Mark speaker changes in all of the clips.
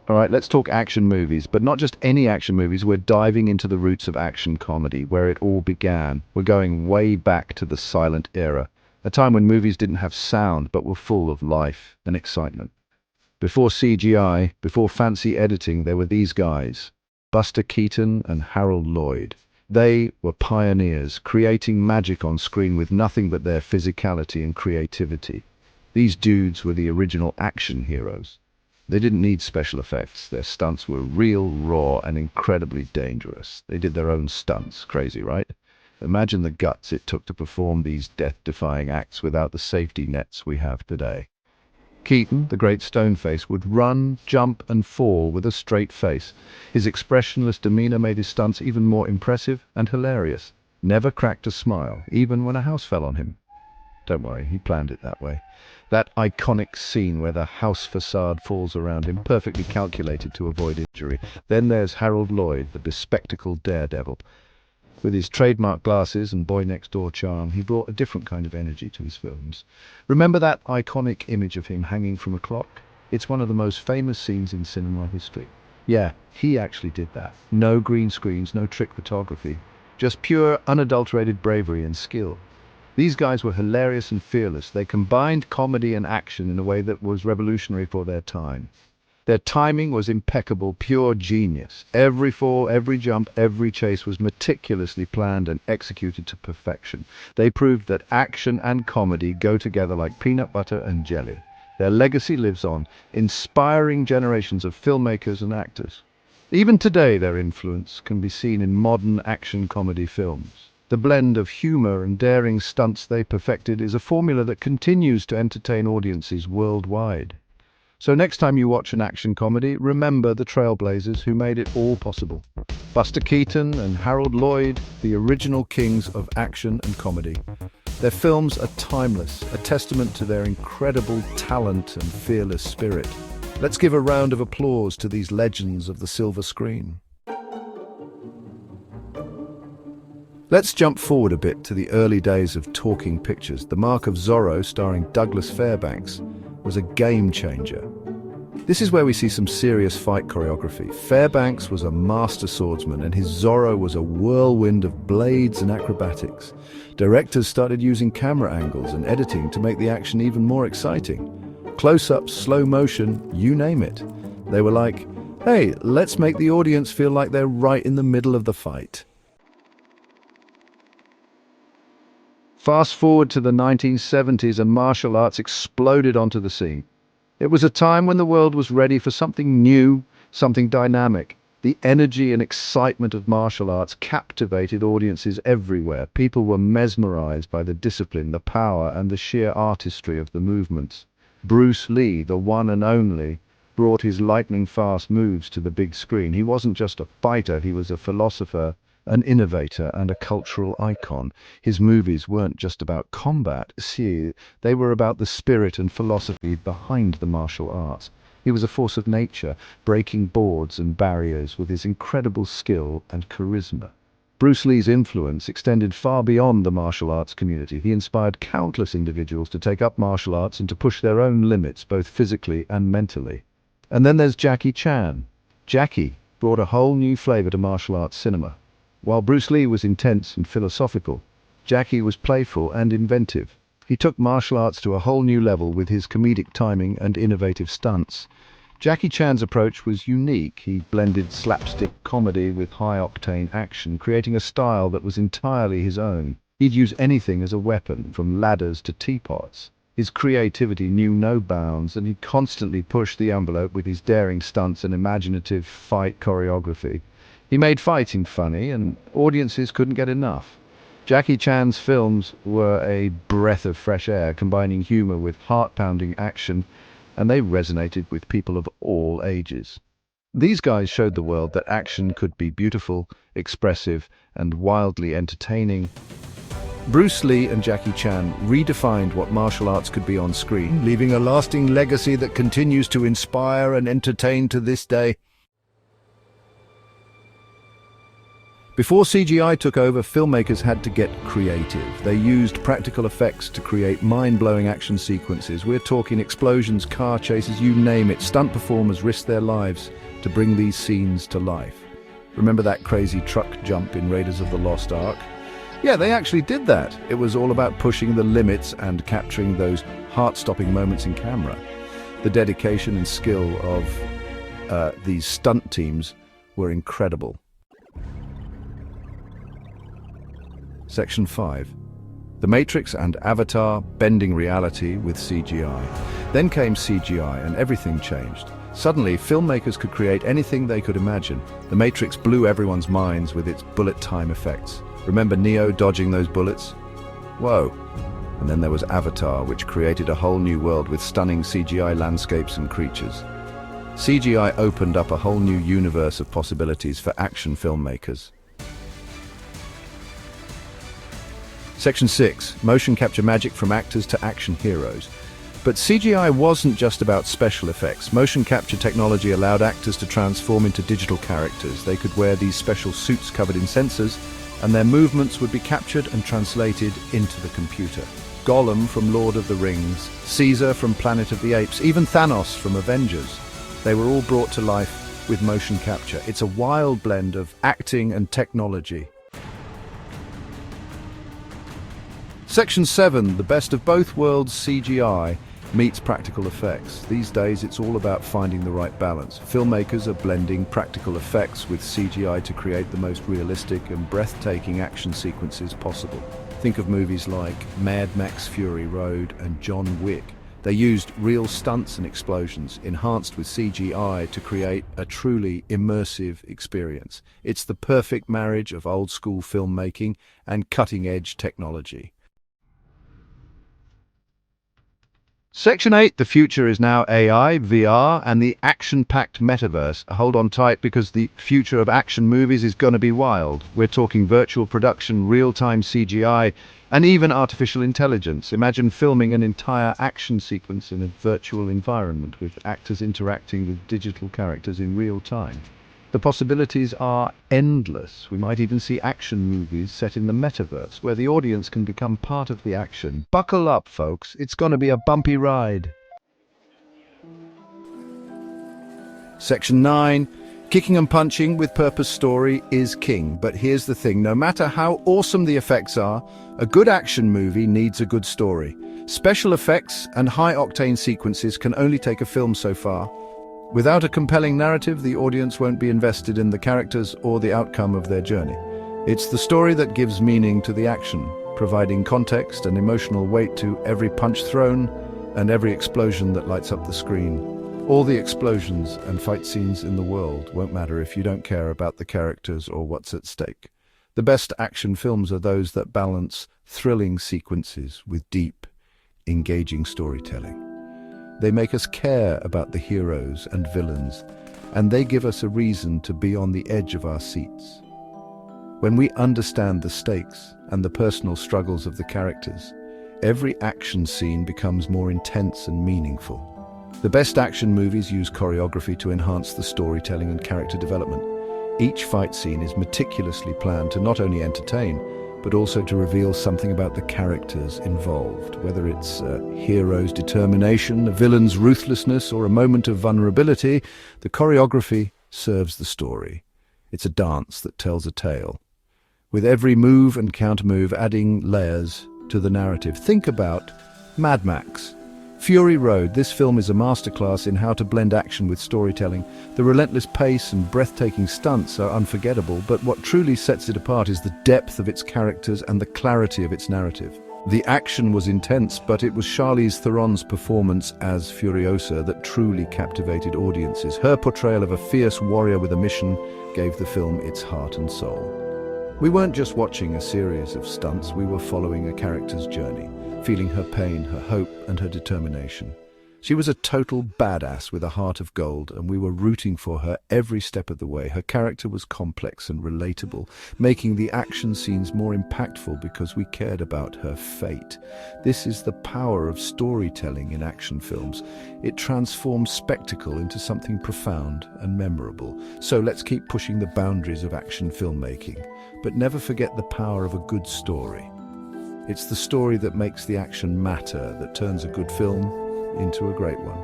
Speaker 1: All right, let's talk action movies, but not just any action movies. We're diving into the roots of action comedy, where it all began. We're going way back to the silent era, a time when movies didn't have sound, but were full of life and excitement. Before CGI, before fancy editing, there were these guys, Buster Keaton and Harold Lloyd. They were pioneers, creating magic on screen with nothing but their physicality and creativity. These dudes were the original action heroes. They didn't need special effects. Their stunts were real, raw, and incredibly dangerous. They did their own stunts. Crazy, right? Imagine the guts it took to perform these death-defying acts without the safety nets we have today. Keaton, the great stone-face, would run, jump, and fall with a straight face. His expressionless demeanor made his stunts even more impressive and hilarious. Never cracked a smile, even when a house fell on him. Don't worry, he planned it that way. That iconic scene where the house facade falls around him, perfectly calculated to avoid injury. Then there's Harold Lloyd, the bespectacled daredevil. With his trademark glasses and boy-next-door charm, he brought a different kind of energy to his films. Remember that iconic image of him hanging from a clock? It's one of the most famous scenes in cinema history. Yeah, he actually did that. No green screens, no trick photography. Just pure, unadulterated bravery and skill. These guys were hilarious and fearless. They combined comedy and action in a way that was revolutionary for their time. Their timing was impeccable, pure genius. Every fall, every jump, every chase was meticulously planned and executed to perfection. They proved that action and comedy go together like peanut butter and jelly. Their legacy lives on, inspiring generations of filmmakers and actors. Even today, their influence can be seen in modern action comedy films. The blend of humor and daring stunts they perfected is a formula that continues to entertain audiences worldwide. So next time you watch an action comedy, remember the trailblazers who made it all possible. Buster Keaton and Harold Lloyd, the original kings of action and comedy. Their films are timeless, a testament to their incredible talent and fearless spirit. Let's give a round of applause to these legends of the silver screen. Let's jump forward a bit to the early days of talking pictures. The Mark of Zorro, starring Douglas Fairbanks, was a game changer. This is where we see some serious fight choreography. Fairbanks was a master swordsman, and his Zorro was a whirlwind of blades and acrobatics. Directors started using camera angles and editing to make the action even more exciting. Close-ups, slow motion, you name it. They were like, hey, let's make the audience feel like they're right in the middle of the fight. Fast forward to the 1970s and martial arts exploded onto the scene. It was a time when the world was ready for something new, something dynamic. The energy and excitement of martial arts captivated audiences everywhere. People were mesmerized by the discipline, the power, and the sheer artistry of the movements. Bruce Lee, the one and only, brought his lightning-fast moves to the big screen. He wasn't just a fighter, he was a philosopher, an innovator, and a cultural icon. His movies weren't just about combat, see, they were about the spirit and philosophy behind the martial arts. He was a force of nature, breaking boards and barriers with his incredible skill and charisma. Bruce Lee's influence extended far beyond the martial arts community. He inspired countless individuals to take up martial arts and to push their own limits, both physically and mentally. And then there's Jackie Chan. Jackie brought a whole new flavor to martial arts cinema. While Bruce Lee was intense and philosophical, Jackie was playful and inventive. He took martial arts to a whole new level with his comedic timing and innovative stunts. Jackie Chan's approach was unique. He blended slapstick comedy with high-octane action, creating a style that was entirely his own. He'd use anything as a weapon, from ladders to teapots. His creativity knew no bounds, and he constantly pushed the envelope with his daring stunts and imaginative fight choreography. He made fighting funny, and audiences couldn't get enough. Jackie Chan's films were a breath of fresh air, combining humor with heart-pounding action, and they resonated with people of all ages. These guys showed the world that action could be beautiful, expressive, and wildly entertaining. Bruce Lee and Jackie Chan redefined what martial arts could be on screen, leaving a lasting legacy that continues to inspire and entertain to this day. Before CGI took over, filmmakers had to get creative. They used practical effects to create mind-blowing action sequences. We're talking explosions, car chases, you name it. Stunt performers risked their lives to bring these scenes to life. Remember that crazy truck jump in Raiders of the Lost Ark? Yeah, they actually did that. It was all about pushing the limits and capturing those heart-stopping moments in camera. The dedication and skill of these stunt teams were incredible. Section 5. The Matrix and Avatar bending reality with CGI. Then came CGI and everything changed. Suddenly, filmmakers could create anything they could imagine. The Matrix blew everyone's minds with its bullet time effects. Remember Neo dodging those bullets? Whoa. And then there was Avatar, which created a whole new world with stunning CGI landscapes and creatures. CGI opened up a whole new universe of possibilities for action filmmakers. Section 6. Motion capture magic from actors to action heroes. But CGI wasn't just about special effects. Motion capture technology allowed actors to transform into digital characters. They could wear these special suits covered in sensors, and their movements would be captured and translated into the computer. Gollum from Lord of the Rings, Caesar from Planet of the Apes, even Thanos from Avengers. They were all brought to life with motion capture. It's a wild blend of acting and technology. Section 7, the best of both worlds, CGI meets practical effects. These days it's all about finding the right balance. Filmmakers are blending practical effects with CGI to create the most realistic and breathtaking action sequences possible. Think of movies like Mad Max Fury Road and John Wick. They used real stunts and explosions, enhanced with CGI to create a truly immersive experience. It's the perfect marriage of old-school filmmaking and cutting-edge technology. Section 8, the future is now AI, VR, and the action-packed metaverse. Hold on tight because the future of action movies is going to be wild. We're talking virtual production, real-time CGI, and even artificial intelligence. Imagine filming an entire action sequence in a virtual environment with actors interacting with digital characters in real time. The possibilities are endless. We might even see action movies set in the metaverse, where the audience can become part of the action. Buckle up, folks. It's going to be a bumpy ride. Section 9. Kicking and punching with purpose story is king. But here's the thing. No matter how awesome the effects are, a good action movie needs a good story. Special effects and high-octane sequences can only take a film so far. Without a compelling narrative, the audience won't be invested in the characters or the outcome of their journey. It's the story that gives meaning to the action, providing context and emotional weight to every punch thrown and every explosion that lights up the screen. All the explosions and fight scenes in the world won't matter if you don't care about the characters or what's at stake. The best action films are those that balance thrilling sequences with deep, engaging storytelling. They make us care about the heroes and villains, and they give us a reason to be on the edge of our seats. When we understand the stakes and the personal struggles of the characters, every action scene becomes more intense and meaningful. The best action movies use choreography to enhance the storytelling and character development. Each fight scene is meticulously planned to not only entertain, but also to reveal something about the characters involved, whether it's a hero's determination, a villain's ruthlessness, or a moment of vulnerability. The choreography serves the story. It's a dance that tells a tale, with every move and countermove adding layers to the narrative. Think about Mad Max Fury Road. This film is a masterclass in how to blend action with storytelling. The relentless pace and breathtaking stunts are unforgettable, but what truly sets it apart is the depth of its characters and the clarity of its narrative. The action was intense, but it was Charlize Theron's performance as Furiosa that truly captivated audiences. Her portrayal of a fierce warrior with a mission gave the film its heart and soul. We weren't just watching a series of stunts, we were following a character's journey, feeling her pain, her hope, and her determination. She was a total badass with a heart of gold, and we were rooting for her every step of the way. Her character was complex and relatable, making the action scenes more impactful because we cared about her fate. This is the power of storytelling in action films. It transforms spectacle into something profound and memorable. So let's keep pushing the boundaries of action filmmaking, but never forget the power of a good story. It's the story that makes the action matter, that turns a good film into a great one.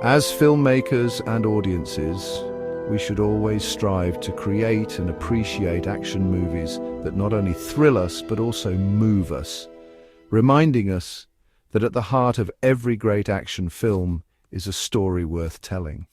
Speaker 1: As filmmakers and audiences, we should always strive to create and appreciate action movies that not only thrill us but also move us, reminding us that at the heart of every great action film is a story worth telling.